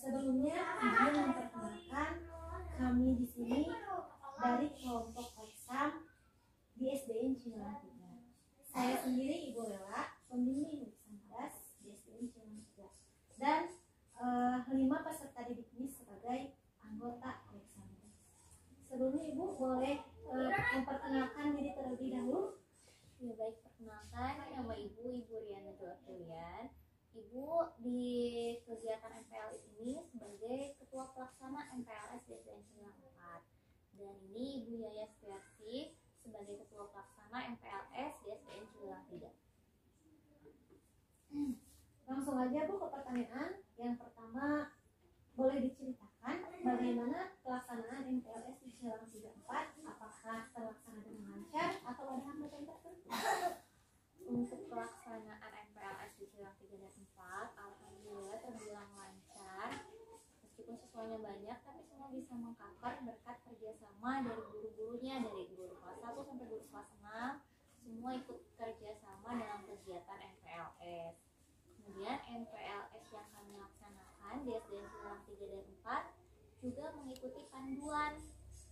Sebelumnya izin memperkenalkan kami di sini dari kelompok Eksam di SDN Cilandak 3. Saya sendiri Ibu Lela, pembimbing Urusan Kelas di SDN Cilandak 3. Dan 5 peserta didik ini sebagai anggota Eksam. Sebelumnya Ibu boleh memperkenalkan diri terlebih dahulu. Ya baik, perkenalkan nama Ibu Riana Julian. Ibu di kegiatan MPLS ini sebagai Ketua Pelaksana MPLS di SDN Cilandak 4. Dan ini Ibu Yayas Versi sebagai Ketua Pelaksana MPLS di SDN Cilandak 3. Langsung aja Bu ke pertanyaan. Yang pertama, boleh diceritakan bagaimana pelaksanaan MPLS di Cilandak 4? Apakah terlaksana dengan lancar atau ada hambatan tertentu? Untuk pelaksanaan MPLS di Cilandak 3 dan 4, alhamdulillah terbilang lancar. Meskipun siswanya banyak, tapi semua bisa mengcover berkat kerjasama dari guru-gurunya, dari guru kelas 1 sampai guru kelas 6. Semua ikut kerjasama dalam kegiatan MPLS. Kemudian MPLS yang kami laksanakan di SDN Cilandak 3 dan 4 juga mengikuti panduan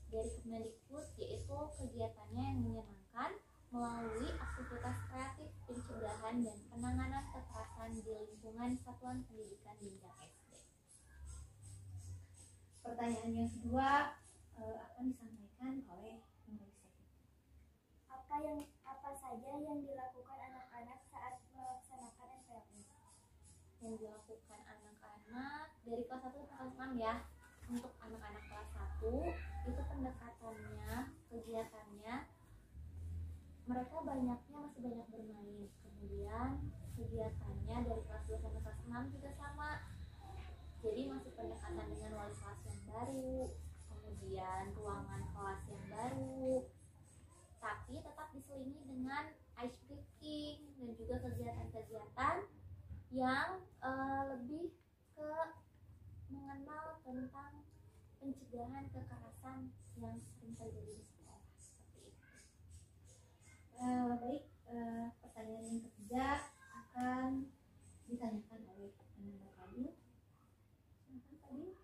dari Kemendikbud, yaitu kegiatannya yang menyenangkan melalui aktivitas kreatif pencegahan dan penanganan kekerasan di lingkungan satuan pendidikan jenjang SD. Pertanyaan yang kedua akan disampaikan oleh Nurul. Apa saja yang dilakukan anak-anak saat melaksanakan MPLS? Yang dilakukan anak-anak dari kelas 1 sampai kelas 6 ya. Untuk anak-anak kelas 1 itu pendekatannya, kegiatannya mereka masih banyak bermain. Kemudian kegiatannya dari kelas 2 sampai kelas 6 juga sama. Jadi masih pendekatan dengan wali kelas yang baru, kemudian ruangan kelas yang baru. Tapi tetap diselingi dengan ice breaking dan juga kegiatan-kegiatan yang lebih ke mengenal tentang pencegahan kekerasan yang sering terjadi di sekolah. Seperti itu. Baik, pertanyaan yang ketiga akan ditanyakan oleh Ananda Fadil. Silakan Fadil.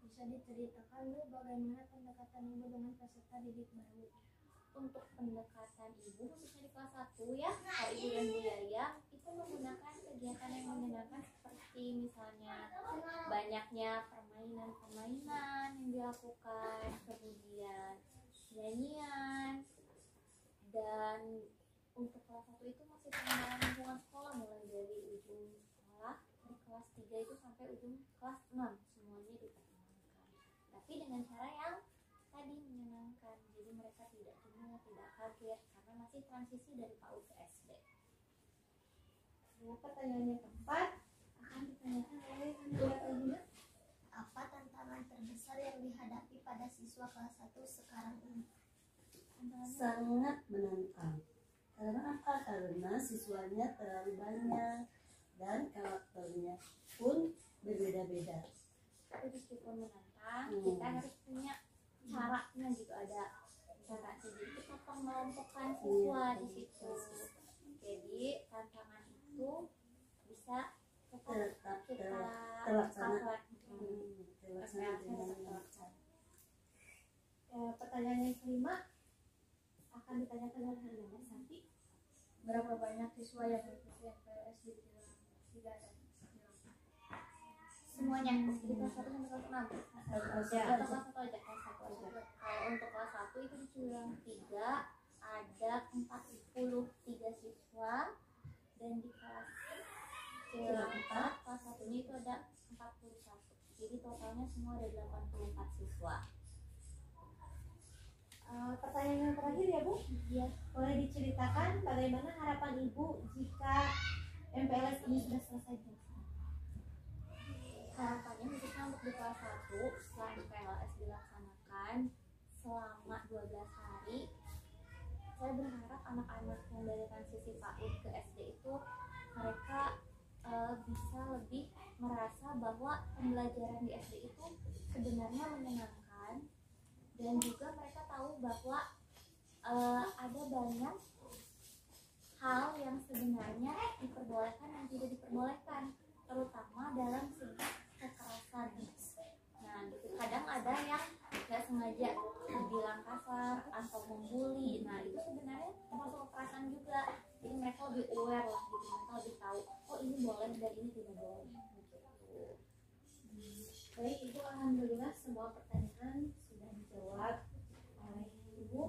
Bisa diceritakan Bu bagaimana pendekatan Ibu dengan peserta didik baru? Untuk pendekatan Ibu khususnya di kelas 1 ya, Pak Ibu dan Bu Yaya itu menggunakan kegiatan yang menyenangkan seperti misalnya banyaknya permainan-permainan yang dilakukan, kemudian nyanyian. Dan untuk kelas 1 itu masih pengenalan lingkungan sekolah, mulai dari ujung sekolah dari kelas 3 itu sampai ujung kelas 6 semuanya diperkenalkan, tapi dengan cara yang tadi menyenangkan. Jadi mereka tidak jenuh, tidak kaget karena masih transisi dari PAUD ke SD. Pertanyaan yang keempat akan ditanyakan oleh Andrea Tagina. Apa tantangan terbesar yang dihadapi pada siswa kelas 1 sekarang ini? Sangat menantang. Karena apa? Karena siswanya terlalu banyak dan karakternya pun berbeda-beda. Tapi meskipun menantang, kita harus punya caranya gitu, ada cara sendiri kita mengelompokkan siswa di situ. Jadi tantangan itu bisa tetap kita terlaksana. Pertanyaan yang kelima akan ditanyakan oleh Handana Santi. Berapa banyak siswa yang mengikuti MPLS di Cilandak 3 dan 4? semuanya di kelas 1 sampai kelas 6 atau kelas 1 aja. Kalau untuk kelas 1 itu di Cilandak 3 ada 43 siswa, dan di kelas Cilandak 4 kelas 1 nya itu ada 41. Jadi totalnya semua ada 84 siswa. Pertanyaan yang terakhir ya Bu. Iya. Boleh diceritakan bagaimana harapan Ibu jika MPLS ini sudah selesai dilaksanakan? Harapannya khususnya untuk di kelas 1 setelah MPLS dilaksanakan selama 12 hari, saya berharap anak-anak yang dari transisi PAUD ke SD itu mereka bisa lebih merasa bahwa pembelajaran di SD itu sebenarnya menyenangkan, dan juga mereka tahu bahwa ada banyak hal yang sebenarnya diperbolehkan dan tidak diperbolehkan, terutama dalam segi kekerasan pendekatan juga, jadi mereka lebih aware lah gitu, mereka lebih tahu oh ini boleh dan ini tidak boleh gitu. Baik Ibu, alhamdulillah semua pertanyaan sudah dijawab oleh Ibu.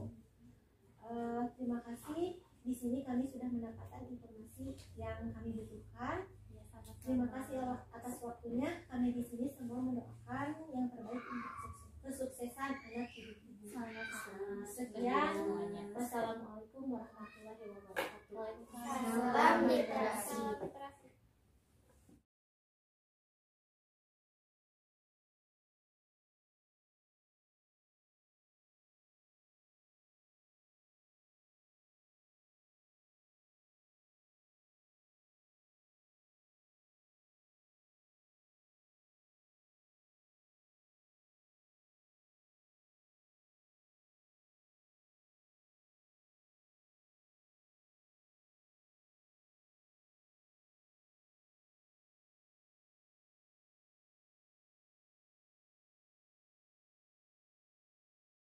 Terima kasih. Di sini kami sudah mendapatkan informasi yang kami butuhkan. Ya, sama-sama. Terima kasih atas waktunya.